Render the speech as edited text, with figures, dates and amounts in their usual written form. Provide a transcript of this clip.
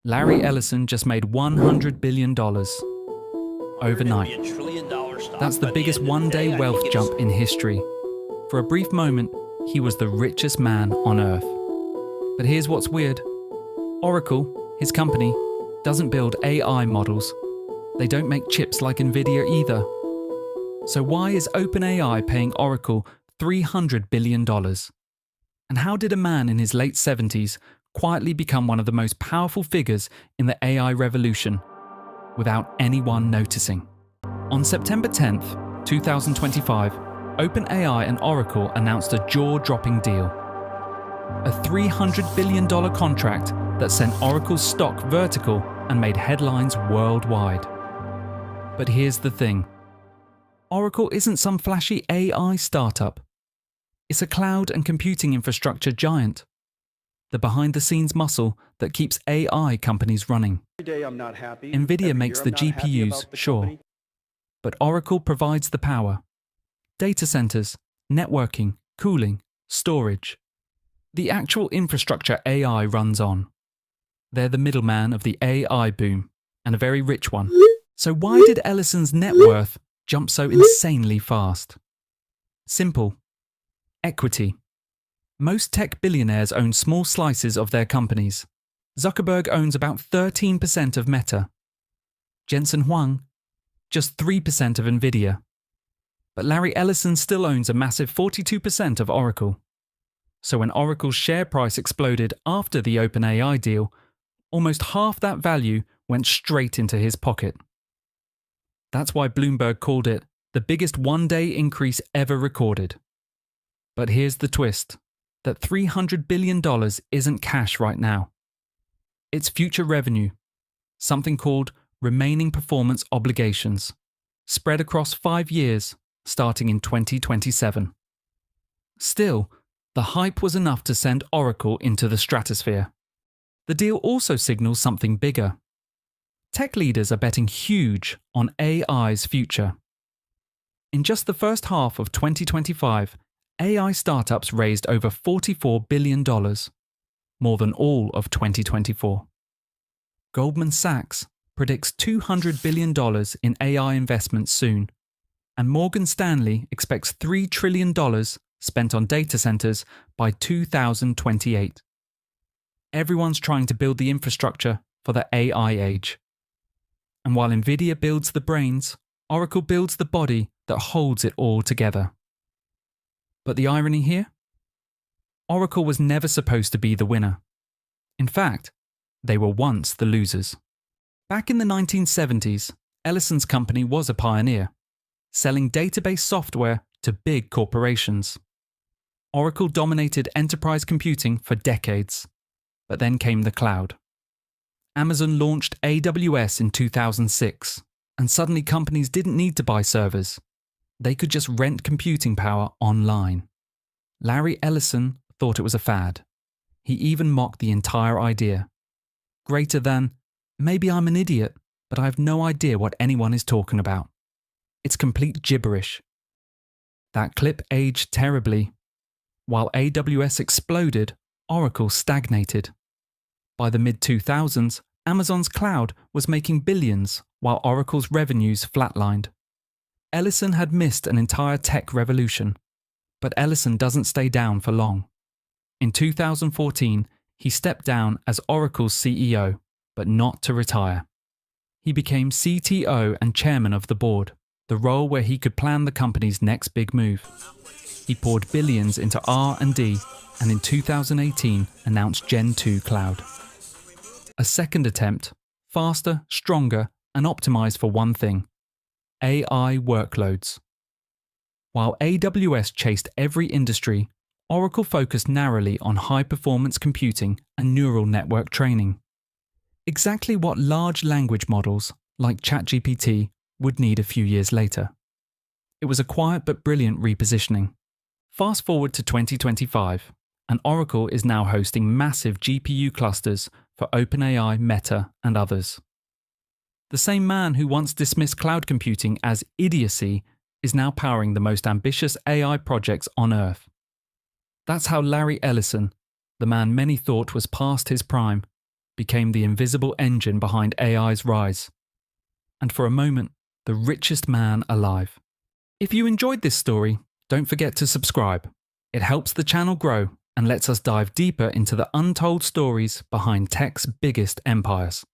Larry Ellison just made $100 billion overnight. That's the biggest one-day wealth jump in history. For a brief moment, he was the richest man on earth. But here's what's weird. Oracle, his company, doesn't build AI models. They don't make chips like Nvidia either. So why is OpenAI paying Oracle $300 billion? And how did a man in his late 70s quietly become one of the most powerful figures in the AI revolution without anyone noticing? On September 10th, 2025, OpenAI and Oracle announced a jaw-dropping deal. A $300 billion contract that sent Oracle's stock vertical and made headlines worldwide. But here's the thing. Oracle isn't some flashy AI startup. It's a cloud and computing infrastructure giant. The behind-the-scenes muscle that keeps AI companies running. Every day I'm not happy. Nvidia makes the GPUs, sure. But Oracle provides the power. Data centers, networking, cooling, storage. The actual infrastructure AI runs on. They're the middleman of the AI boom, and a very rich one. So why did Ellison's net worth jump so insanely fast? Simple. Equity. Most tech billionaires own small slices of their companies. Zuckerberg owns about 13% of Meta. Jensen Huang, just 3% of Nvidia. But Larry Ellison still owns a massive 42% of Oracle. So when Oracle's share price exploded after the OpenAI deal, almost half that value went straight into his pocket. That's why Bloomberg called it the biggest one-day increase ever recorded. But here's the twist, that $300 billion isn't cash right now. It's future revenue, something called remaining performance obligations, spread across 5 years, starting in 2027. Still, the hype was enough to send Oracle into the stratosphere. The deal also signals something bigger. Tech leaders are betting huge on AI's future. In just the first half of 2025, AI startups raised over $44 billion, more than all of 2024. Goldman Sachs predicts $200 billion in AI investments soon, and Morgan Stanley expects $3 trillion spent on data centers by 2028. Everyone's trying to build the infrastructure for the AI age. And while Nvidia builds the brains, Oracle builds the body that holds it all together. But the irony here? Oracle was never supposed to be the winner. In fact, they were once the losers. Back in the 1970s, Ellison's company was a pioneer, selling database software to big corporations. Oracle dominated enterprise computing for decades, but then came the cloud. Amazon launched AWS in 2006, and suddenly companies didn't need to buy servers. They could just rent computing power online. Larry Ellison thought it was a fad. He even mocked the entire idea. Greater than, maybe I'm an idiot, but I have no idea what anyone is talking about. It's complete gibberish. That clip aged terribly. While AWS exploded, Oracle stagnated. By the mid-2000s, Amazon's cloud was making billions, while Oracle's revenues flatlined. Ellison had missed an entire tech revolution, but Ellison doesn't stay down for long. In 2014, he stepped down as Oracle's CEO, but not to retire. He became CTO and chairman of the board, the role where he could plan the company's next big move. He poured billions into R&D and in 2018 announced Gen 2 Cloud. A second attempt, faster, stronger, and optimized for one thing: AI workloads. While AWS chased every industry, Oracle focused narrowly on high-performance computing and neural network training. Exactly what large language models, like ChatGPT, would need a few years later. It was a quiet but brilliant repositioning. Fast forward to 2025, and Oracle is now hosting massive GPU clusters for OpenAI, Meta, and others. The same man who once dismissed cloud computing as idiocy is now powering the most ambitious AI projects on Earth. That's how Larry Ellison, the man many thought was past his prime, became the invisible engine behind AI's rise. And for a moment, the richest man alive. If you enjoyed this story, don't forget to subscribe. It helps the channel grow and lets us dive deeper into the untold stories behind tech's biggest empires.